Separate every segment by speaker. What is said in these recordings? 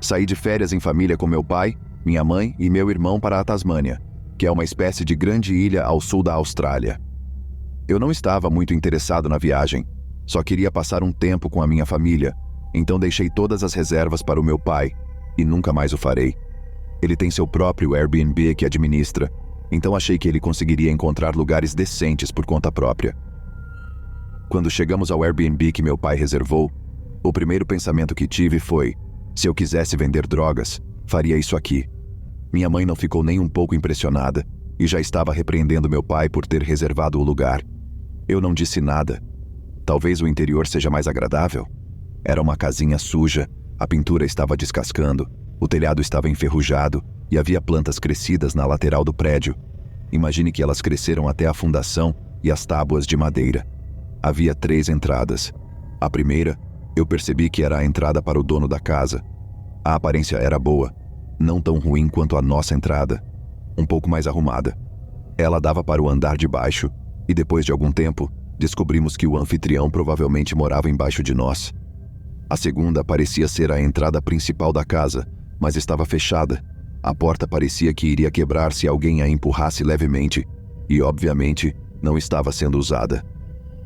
Speaker 1: Saí de férias em família com meu pai, minha mãe e meu irmão para a Tasmânia, que é uma espécie de grande ilha ao sul da Austrália. Eu não estava muito interessado na viagem, só queria passar um tempo com a minha família, então deixei todas as reservas para o meu pai, e nunca mais o farei. Ele tem seu próprio Airbnb que administra, então achei que ele conseguiria encontrar lugares decentes por conta própria. Quando chegamos ao Airbnb que meu pai reservou, o primeiro pensamento que tive foi: se eu quisesse vender drogas, faria isso aqui. Minha mãe não ficou nem um pouco impressionada e já estava repreendendo meu pai por ter reservado o lugar. Eu não disse nada. Talvez o interior seja mais agradável. Era uma casinha suja, a pintura estava descascando, o telhado estava enferrujado e havia plantas crescidas na lateral do prédio. Imagine que elas cresceram até a fundação e as tábuas de madeira. Havia 3 entradas. A primeira, eu percebi que era a entrada para o dono da casa. A aparência era boa, não tão ruim quanto a nossa entrada, um pouco mais arrumada. Ela dava para o andar de baixo e depois de algum tempo, descobrimos que o anfitrião provavelmente morava embaixo de nós. A segunda parecia ser a entrada principal da casa, mas estava fechada. A porta parecia que iria quebrar se alguém a empurrasse levemente e, obviamente, não estava sendo usada.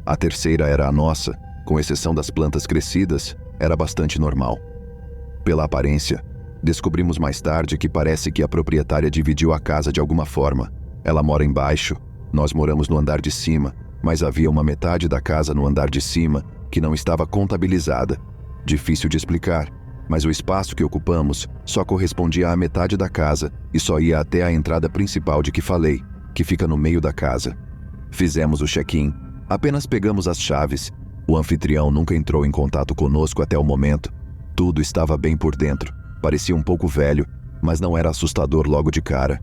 Speaker 1: A terceira era a nossa, com exceção das plantas crescidas, era bastante normal. Pela aparência, descobrimos mais tarde que parece que a proprietária dividiu a casa de alguma forma. Ela mora embaixo, nós moramos no andar de cima, mas havia uma metade da casa no andar de cima que não estava contabilizada. Difícil de explicar, mas o espaço que ocupamos só correspondia à metade da casa e só ia até a entrada principal de que falei, que fica no meio da casa. Fizemos o check-in, apenas pegamos as chaves. O anfitrião nunca entrou em contato conosco até o momento. Tudo estava bem por dentro. Parecia um pouco velho, mas não era assustador logo de cara.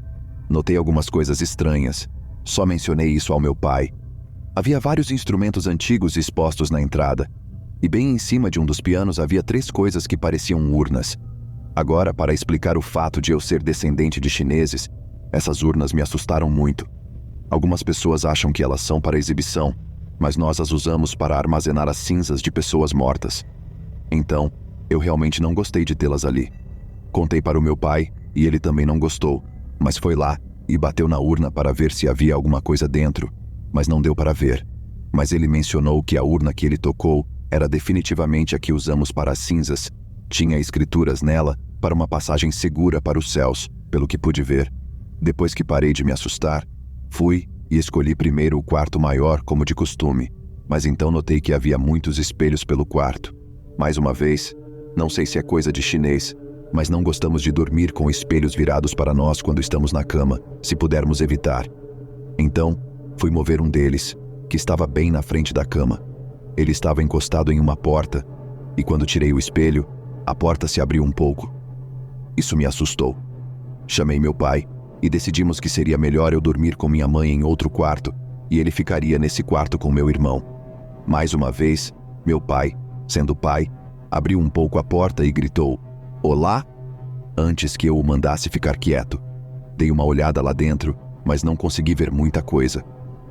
Speaker 1: Notei algumas coisas estranhas. Só mencionei isso ao meu pai. Havia vários instrumentos antigos expostos na entrada, e bem em cima de um dos pianos havia 3 coisas que pareciam urnas. Agora, para explicar o fato de eu ser descendente de chineses, essas urnas me assustaram muito. Algumas pessoas acham que elas são para exibição, mas nós as usamos para armazenar as cinzas de pessoas mortas. Então, eu realmente não gostei de tê-las ali. Contei para o meu pai e ele também não gostou, mas foi lá e bateu na urna para ver se havia alguma coisa dentro, mas não deu para ver. Mas ele mencionou que a urna que ele tocou era definitivamente a que usamos para as cinzas. Tinha escrituras nela para uma passagem segura para os céus, pelo que pude ver. Depois que parei de me assustar, fui e escolhi primeiro o quarto maior, como de costume, mas então notei que havia muitos espelhos pelo quarto. Mais uma vez, não sei se é coisa de chinês, mas não gostamos de dormir com espelhos virados para nós quando estamos na cama, se pudermos evitar. Então, fui mover um deles, que estava bem na frente da cama. Ele estava encostado em uma porta, e quando tirei o espelho, a porta se abriu um pouco. Isso me assustou. Chamei meu pai e decidimos que seria melhor eu dormir com minha mãe em outro quarto, e ele ficaria nesse quarto com meu irmão. Mais uma vez, meu pai, sendo pai, abriu um pouco a porta e gritou: "Olá!" antes que eu o mandasse ficar quieto. Dei uma olhada lá dentro, mas não consegui ver muita coisa.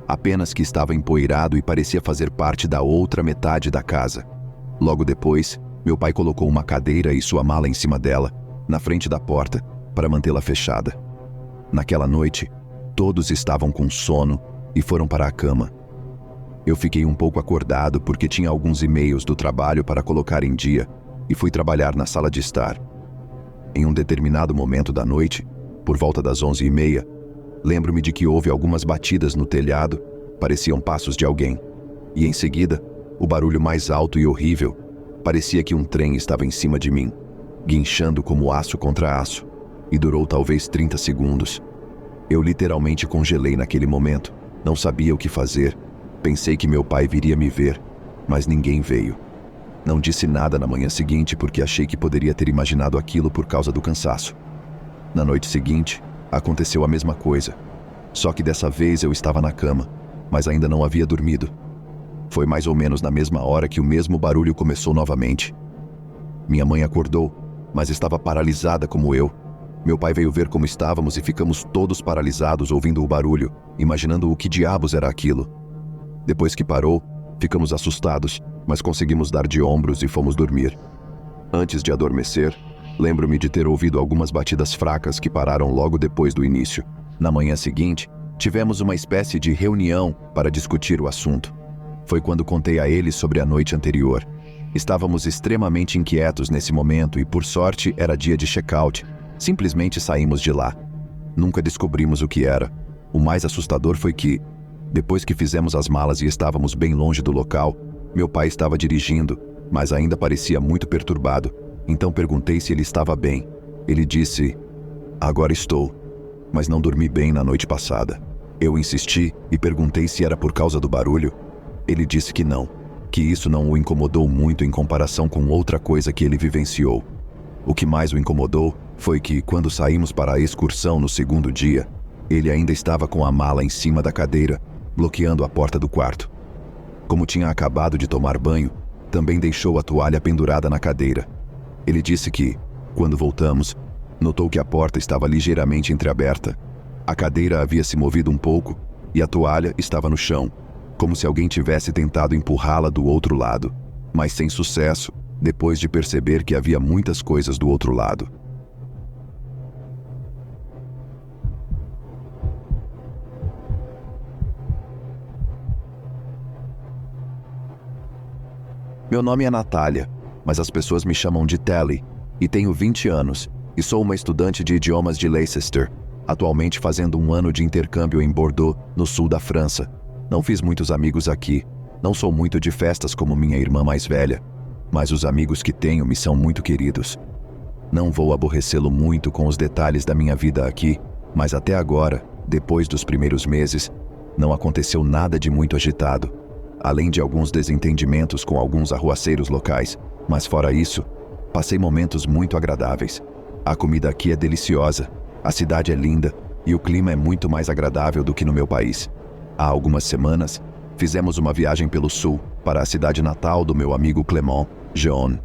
Speaker 1: Apenas que estava empoeirado e parecia fazer parte da outra metade da casa. Logo depois, meu pai colocou uma cadeira e sua mala em cima dela, na frente da porta, para mantê-la fechada. Naquela noite, todos estavam com sono e foram para a cama. Eu fiquei um pouco acordado porque tinha alguns e-mails do trabalho para colocar em dia e fui trabalhar na sala de estar. Em um determinado momento da noite, por volta das 11h30, lembro-me de que houve algumas batidas no telhado, pareciam passos de alguém. E em seguida, o barulho mais alto e horrível, parecia que um trem estava em cima de mim, guinchando como aço contra aço, e durou talvez 30 segundos. Eu literalmente congelei naquele momento, não sabia o que fazer. Pensei que meu pai viria me ver, mas ninguém veio. Não disse nada na manhã seguinte porque achei que poderia ter imaginado aquilo por causa do cansaço. Na noite seguinte, aconteceu a mesma coisa. Só que dessa vez eu estava na cama, mas ainda não havia dormido. Foi mais ou menos na mesma hora que o mesmo barulho começou novamente. Minha mãe acordou, mas estava paralisada como eu. Meu pai veio ver como estávamos e ficamos todos paralisados ouvindo o barulho, imaginando o que diabos era aquilo. Depois que parou, ficamos assustados, mas conseguimos dar de ombros e fomos dormir. Antes de adormecer, Lembro-me de ter ouvido algumas batidas fracas que pararam logo depois do início. Na manhã seguinte, tivemos uma espécie de reunião para discutir o assunto. Foi quando contei a ele sobre a noite anterior. Estávamos extremamente inquietos nesse momento e, por sorte, era dia de check-out. Simplesmente saímos de lá. Nunca descobrimos o que era. O mais assustador foi que, depois que fizemos as malas e estávamos bem longe do local, meu pai estava dirigindo, mas ainda parecia muito perturbado. Então perguntei se ele estava bem. Ele disse: "Agora estou, mas não dormi bem na noite passada." Eu insisti e perguntei se era por causa do barulho. Ele disse que não, que isso não o incomodou muito em comparação com outra coisa que ele vivenciou. O que mais o incomodou foi que, quando saímos para a excursão no segundo dia, ele ainda estava com a mala em cima da cadeira, bloqueando a porta do quarto. Como tinha acabado de tomar banho, também deixou a toalha pendurada na cadeira. Ele disse que, quando voltamos, notou que a porta estava ligeiramente entreaberta. A cadeira havia se movido um pouco e a toalha estava no chão, como se alguém tivesse tentado empurrá-la do outro lado, mas sem sucesso, depois de perceber que havia muitas coisas do outro lado. Meu nome é Natália, mas as pessoas me chamam de Telly, e tenho 20 anos, e sou uma estudante de idiomas de Leicester, atualmente fazendo um ano de intercâmbio em Bordeaux, no sul da França. Não fiz muitos amigos aqui, não sou muito de festas como minha irmã mais velha, mas os amigos que tenho me são muito queridos. Não vou aborrecê-lo muito com os detalhes da minha vida aqui, mas até agora, depois dos primeiros meses, não aconteceu nada de muito agitado, além de alguns desentendimentos com alguns arruaceiros locais, mas fora isso, passei momentos muito agradáveis. A comida aqui é deliciosa, a cidade é linda e o clima é muito mais agradável do que no meu país. Há algumas semanas, fizemos uma viagem pelo sul, para a cidade natal do meu amigo Clément, Jean.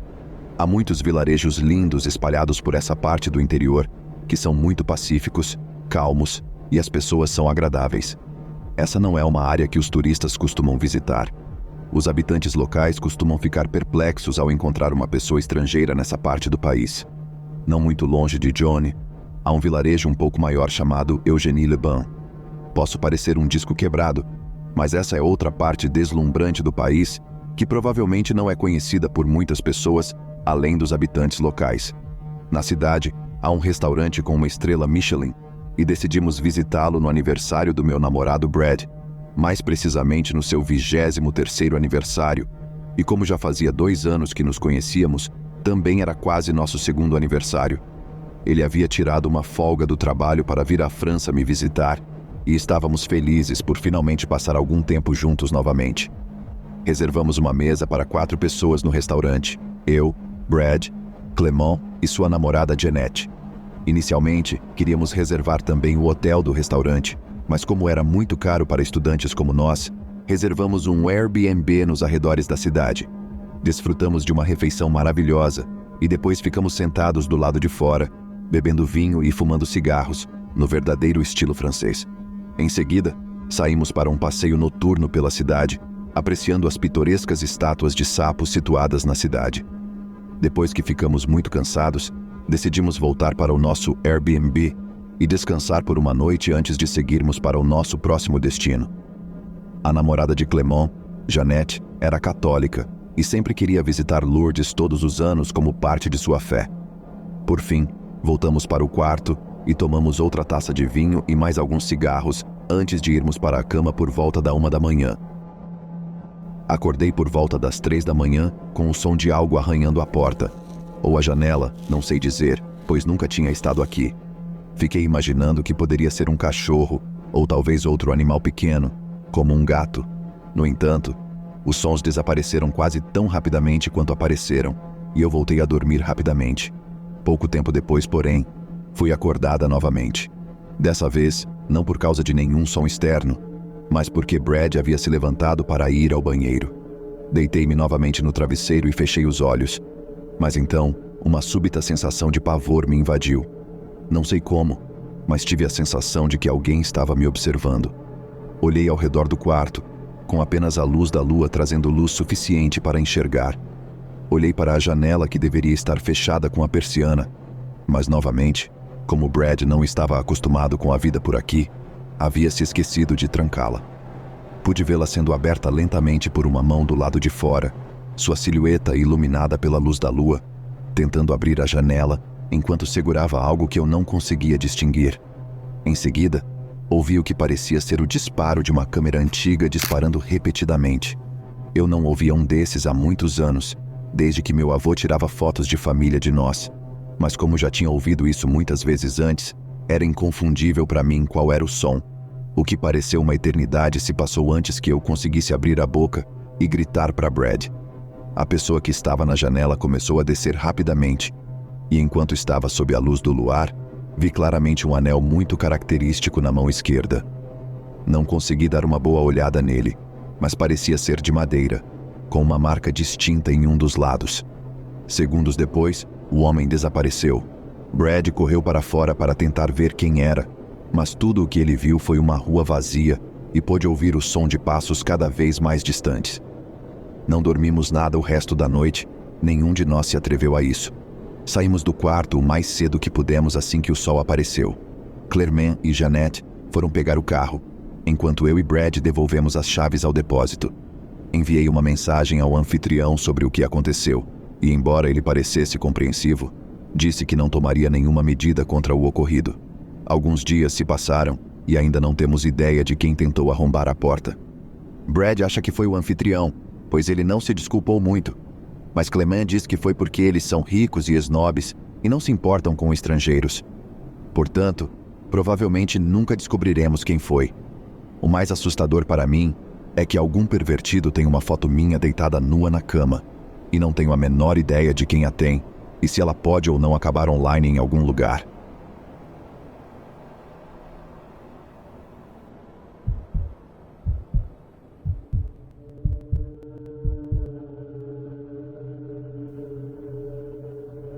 Speaker 1: Há muitos vilarejos lindos espalhados por essa parte do interior, que são muito pacíficos, calmos e as pessoas são agradáveis. Essa não é uma área que os turistas costumam visitar. Os habitantes locais costumam ficar perplexos ao encontrar uma pessoa estrangeira nessa parte do país. Não muito longe de Johnny, há um vilarejo um pouco maior chamado Eugénie-les-Bains. Posso parecer um disco quebrado, mas essa é outra parte deslumbrante do país que provavelmente não é conhecida por muitas pessoas além dos habitantes locais. Na cidade, há um restaurante com uma estrela Michelin e decidimos visitá-lo no aniversário do meu namorado Brad, mais precisamente no seu 23º aniversário, e como já fazia 2 anos que nos conhecíamos, também era quase nosso 2º aniversário. Ele havia tirado uma folga do trabalho para vir à França me visitar, e estávamos felizes por finalmente passar algum tempo juntos novamente. Reservamos uma mesa para 4 pessoas no restaurante, eu, Brad, Clément e sua namorada Jeanette. Inicialmente, queríamos reservar também o hotel do restaurante, mas como era muito caro para estudantes como nós, reservamos um Airbnb nos arredores da cidade. Desfrutamos de uma refeição maravilhosa e depois ficamos sentados do lado de fora, bebendo vinho e fumando cigarros, no verdadeiro estilo francês. Em seguida, saímos para um passeio noturno pela cidade, apreciando as pitorescas estátuas de sapos situadas na cidade. Depois que ficamos muito cansados, decidimos voltar para o nosso Airbnb e descansar por uma noite antes de seguirmos para o nosso próximo destino. A namorada de Clément, Jeanette, era católica e sempre queria visitar Lourdes todos os anos como parte de sua fé. Por fim, voltamos para o quarto e tomamos outra taça de vinho e mais alguns cigarros antes de irmos para a cama por volta da 1 da manhã. Acordei por volta das 3 da manhã com o som de algo arranhando a porta, ou a janela, não sei dizer, pois nunca tinha estado aqui. Fiquei imaginando que poderia ser um cachorro, ou talvez outro animal pequeno, como um gato. No entanto, os sons desapareceram quase tão rapidamente quanto apareceram, e eu voltei a dormir rapidamente. Pouco tempo depois, porém, fui acordada novamente. Dessa vez, não por causa de nenhum som externo, mas porque Brad havia se levantado para ir ao banheiro. Deitei-me novamente no travesseiro e fechei os olhos. Mas então, uma súbita sensação de pavor me invadiu. Não sei como, mas tive a sensação de que alguém estava me observando. Olhei ao redor do quarto, com apenas a luz da lua trazendo luz suficiente para enxergar. Olhei para a janela que deveria estar fechada com a persiana, Mas novamente, como Brad não estava acostumado com a vida por aqui, havia se esquecido de trancá-la. Pude vê-la sendo aberta lentamente por uma mão do lado de fora, sua silhueta iluminada pela luz da lua, tentando abrir a janela enquanto segurava algo que eu não conseguia distinguir. Em seguida, ouvi o que parecia ser o disparo de uma câmera antiga disparando repetidamente. Eu não ouvia um desses há muitos anos, desde que meu avô tirava fotos de família de nós. Mas como já tinha ouvido isso muitas vezes antes, era inconfundível para mim qual era o som. O que pareceu uma eternidade se passou antes que eu conseguisse abrir a boca e gritar para Brad. A pessoa que estava na janela começou a descer rapidamente, e enquanto estava sob a luz do luar, vi claramente um anel muito característico na mão esquerda. Não consegui dar uma boa olhada nele, mas parecia ser de madeira, com uma marca distinta em um dos lados. Segundos depois, o homem desapareceu. Brad correu para fora para tentar ver quem era, mas tudo o que ele viu foi uma rua vazia e pôde ouvir o som de passos cada vez mais distantes. Não dormimos nada o resto da noite, nenhum de nós se atreveu a isso. Saímos do quarto o mais cedo que pudemos assim que o sol apareceu. Clermont e Jeanette foram pegar o carro, enquanto eu e Brad devolvemos as chaves ao depósito. Enviei uma mensagem ao anfitrião sobre o que aconteceu, e embora ele parecesse compreensivo, disse que não tomaria nenhuma medida contra o ocorrido. Alguns dias se passaram e ainda não temos ideia de quem tentou arrombar a porta. Brad acha que foi o anfitrião, pois ele não se desculpou muito. Mas Clement diz que foi porque eles são ricos e snobs e não se importam com estrangeiros. Portanto, provavelmente nunca descobriremos quem foi. O mais assustador para mim é que algum pervertido tem uma foto minha deitada nua na cama, e não tenho a menor ideia de quem a tem e se ela pode ou não acabar online em algum lugar.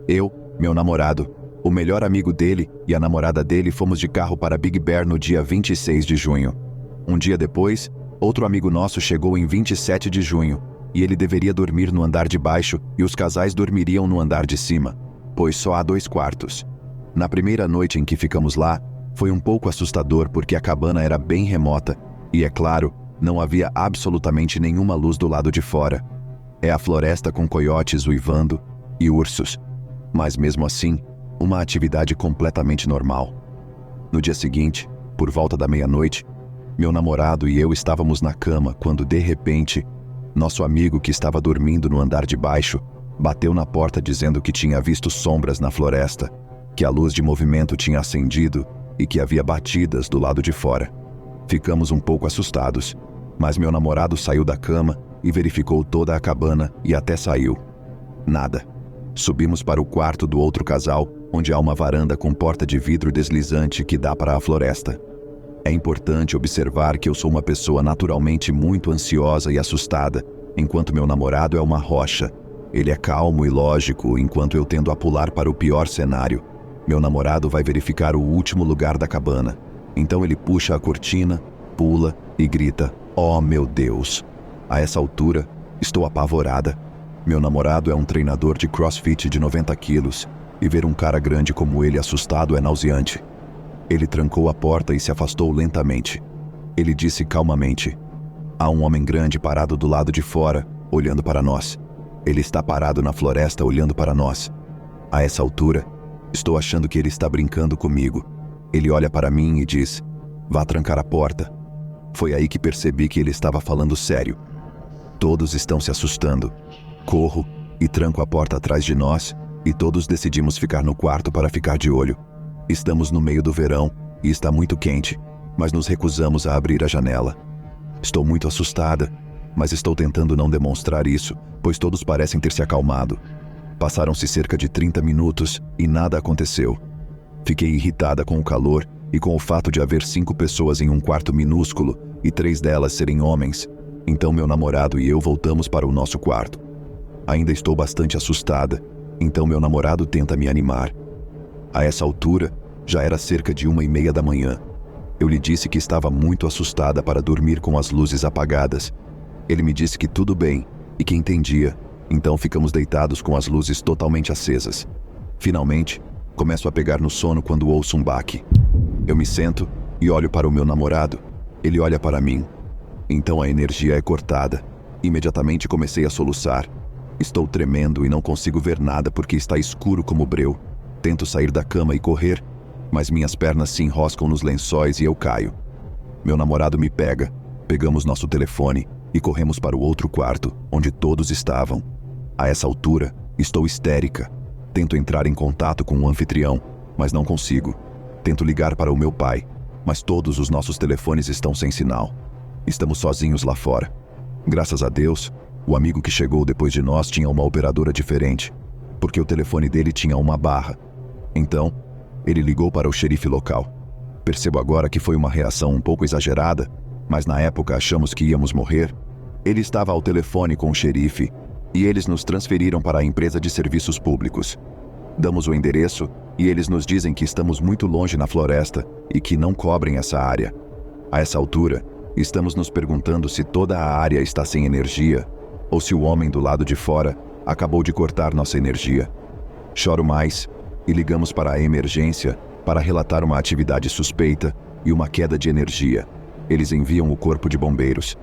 Speaker 1: Eu, meu namorado, o melhor amigo dele e a namorada dele fomos de carro para Big Bear no dia 26 de junho. Um dia depois, outro amigo nosso chegou em 27 de junho, e ele deveria dormir no andar de baixo e os casais dormiriam no andar de cima, pois só há 2 quartos. Na primeira noite em que ficamos lá, foi um pouco assustador porque a cabana era bem remota e, é claro, não havia absolutamente nenhuma luz do lado de fora. É a floresta com coiotes uivando e ursos. Mas mesmo assim, uma atividade completamente normal. No dia seguinte, por volta da meia-noite, meu namorado e eu estávamos na cama quando, de repente, nosso amigo que estava dormindo no andar de baixo bateu na porta dizendo que tinha visto sombras na floresta, que a luz de movimento tinha acendido e que havia batidas do lado de fora. Ficamos um pouco assustados, mas meu namorado saiu da cama e verificou toda a cabana e até saiu. Nada. Subimos para o quarto do outro casal, onde há uma varanda com porta de vidro deslizante que dá para a floresta. É importante observar que eu sou uma pessoa naturalmente muito ansiosa e assustada, enquanto meu namorado é uma rocha. Ele é calmo e lógico, enquanto eu tendo a pular para o pior cenário. Meu namorado vai verificar o último lugar da cabana. Então ele puxa a cortina, pula e grita: "Oh, meu Deus!" A essa altura, estou apavorada. Meu namorado é um treinador de CrossFit de 90 quilos, e ver um cara grande como ele assustado é nauseante. Ele trancou a porta e se afastou lentamente. Ele disse calmamente: "Há um homem grande parado do lado de fora, olhando para nós. Ele está parado na floresta olhando para nós." A essa altura, estou achando que ele está brincando comigo. Ele olha para mim e diz: "Vá trancar a porta." Foi aí que percebi que ele estava falando sério. Todos estão se assustando. Corro e tranco a porta atrás de nós, e todos decidimos ficar no quarto para ficar de olho. Estamos no meio do verão e está muito quente, mas nos recusamos a abrir a janela. Estou muito assustada, mas estou tentando não demonstrar isso, pois todos parecem ter se acalmado. Passaram-se cerca de 30 minutos e nada aconteceu. Fiquei irritada com o calor e com o fato de haver 5 pessoas em um quarto minúsculo e 3 delas serem homens. Então meu namorado e eu voltamos para o nosso quarto. Ainda estou bastante assustada, então meu namorado tenta me animar. A essa altura, já era cerca de 1h30 da manhã. Eu lhe disse que estava muito assustada para dormir com as luzes apagadas. Ele me disse que tudo bem e que entendia, então ficamos deitados com as luzes totalmente acesas. Finalmente, Começo a pegar no sono quando ouço um baque. Eu me sento e olho para o meu namorado. Ele olha para mim. Então a energia é cortada. Imediatamente comecei a soluçar. Estou tremendo e não consigo ver nada porque está escuro como breu. Tento sair da cama e correr, mas minhas pernas se enroscam nos lençóis e eu caio. Meu namorado me pega, pegamos nosso telefone e corremos para o outro quarto, onde todos estavam. A essa altura, estou histérica. Tento entrar em contato com o anfitrião, mas não consigo. Tento ligar para o meu pai, mas todos os nossos telefones estão sem sinal. Estamos sozinhos lá fora. Graças a Deus, o amigo que chegou depois de nós tinha uma operadora diferente, porque o telefone dele tinha uma barra. Então, ele ligou para o xerife local. Percebo agora que foi uma reação um pouco exagerada, mas na época achamos que íamos morrer. Ele estava ao telefone com o xerife e eles nos transferiram para a empresa de serviços públicos. Damos o endereço e eles nos dizem que estamos muito longe na floresta e que não cobrem essa área. A essa altura, estamos nos perguntando se toda a área está sem energia ou se o homem do lado de fora acabou de cortar nossa energia. Choro mais e ligamos para a emergência para relatar uma atividade suspeita e uma queda de energia. Eles enviam o corpo de bombeiros.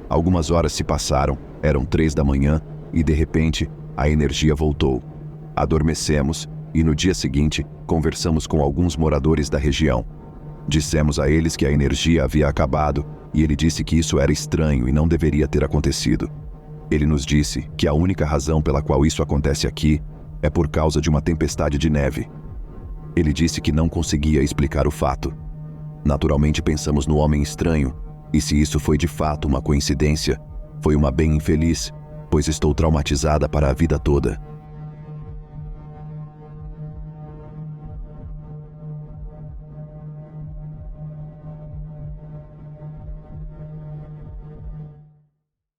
Speaker 1: Algumas horas se passaram, eram 3 da manhã e de repente a energia voltou. Adormecemos e no dia seguinte conversamos com alguns moradores da região. Dissemos a eles que a energia havia acabado e ele disse que isso era estranho e não deveria ter acontecido. Ele nos disse que a única razão pela qual isso acontece aqui é por causa de uma tempestade de neve. Ele disse que não conseguia explicar o fato. Naturalmente pensamos no homem estranho, e se isso foi de fato uma coincidência, foi uma bem infeliz, pois estou traumatizada para a vida toda.